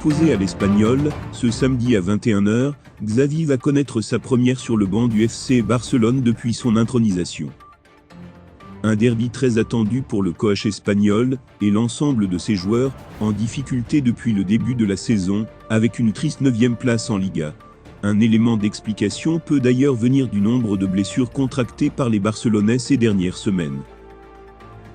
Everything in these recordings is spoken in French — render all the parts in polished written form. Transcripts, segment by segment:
opposé à l'Espagnol, ce samedi à 21h, Xavi va connaître sa première sur le banc du FC Barcelone depuis son intronisation. Un derby très attendu pour le coach espagnol et l'ensemble de ses joueurs, en difficulté depuis le début de la saison, avec une triste 9e place en Liga. Un élément d'explication peut d'ailleurs venir du nombre de blessures contractées par les Barcelonais ces dernières semaines.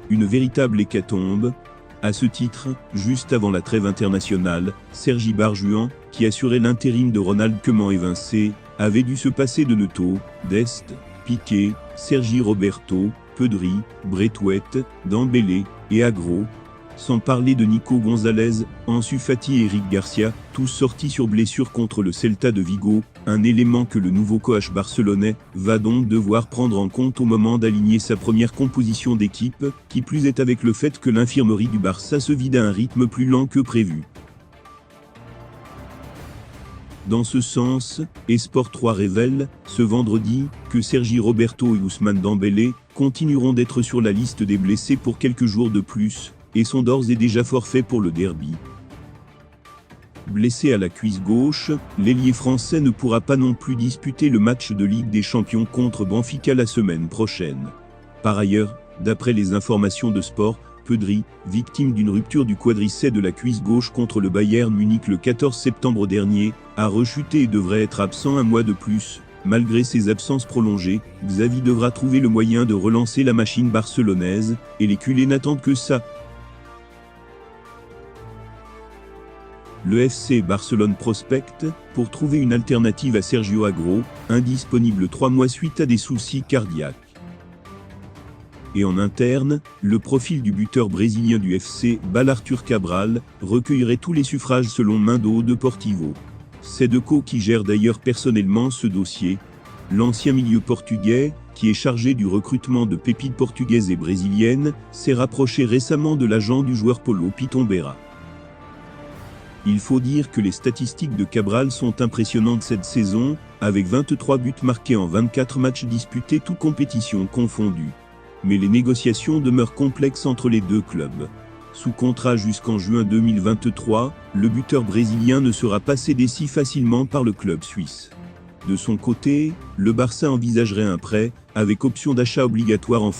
Une véritable hécatombe. À ce titre, juste avant la trêve internationale, Sergi Barjuan, qui assurait l'intérim de Ronald Koeman évincé, avait dû se passer de Neto, Dest, Piqué, Sergi Roberto, Pedri, Braithwaite, Dembélé et Agüero, sans parler de Nico Gonzalez, Ansu Fati et Eric Garcia, tous sortis sur blessure contre le Celta de Vigo, un élément que le nouveau coach barcelonais va donc devoir prendre en compte au moment d'aligner sa première composition d'équipe, qui plus est avec le fait que l'infirmerie du Barça se vide à un rythme plus lent que prévu. Dans ce sens, Esport 3 révèle, ce vendredi, que Sergi Roberto et Ousmane Dembélé continueront d'être sur la liste des blessés pour quelques jours de plus, et sont d'ores et déjà forfaits pour le derby. Blessé à la cuisse gauche, l'ailier français ne pourra pas non plus disputer le match de Ligue des Champions contre Benfica la semaine prochaine. Par ailleurs, d'après les informations de Sport, Pedri, victime d'une rupture du quadriceps de la cuisse gauche contre le Bayern Munich le 14 septembre dernier, a rechuté et devrait être absent un mois de plus. Malgré ses absences prolongées, Xavi devra trouver le moyen de relancer la machine barcelonaise, et les culés n'attendent que ça. Le FC Barcelone prospecte pour trouver une alternative à Sergio Agüero, indisponible 3 mois suite à des soucis cardiaques. Et en interne, le profil du buteur brésilien du FC, Arthur Cabral, recueillerait tous les suffrages selon Mundo Deportivo. C'est Deco qui gère d'ailleurs personnellement ce dossier. L'ancien milieu portugais, qui est chargé du recrutement de pépites portugaises et brésiliennes, s'est rapproché récemment de l'agent du joueur Paulo Pitombera. Il faut dire que les statistiques de Cabral sont impressionnantes cette saison, avec 23 buts marqués en 24 matchs disputés toutes compétitions confondues. Mais les négociations demeurent complexes entre les deux clubs. Sous contrat jusqu'en juin 2023, le buteur brésilien ne sera pas cédé si facilement par le club suisse. De son côté, le Barça envisagerait un prêt, avec option d'achat obligatoire en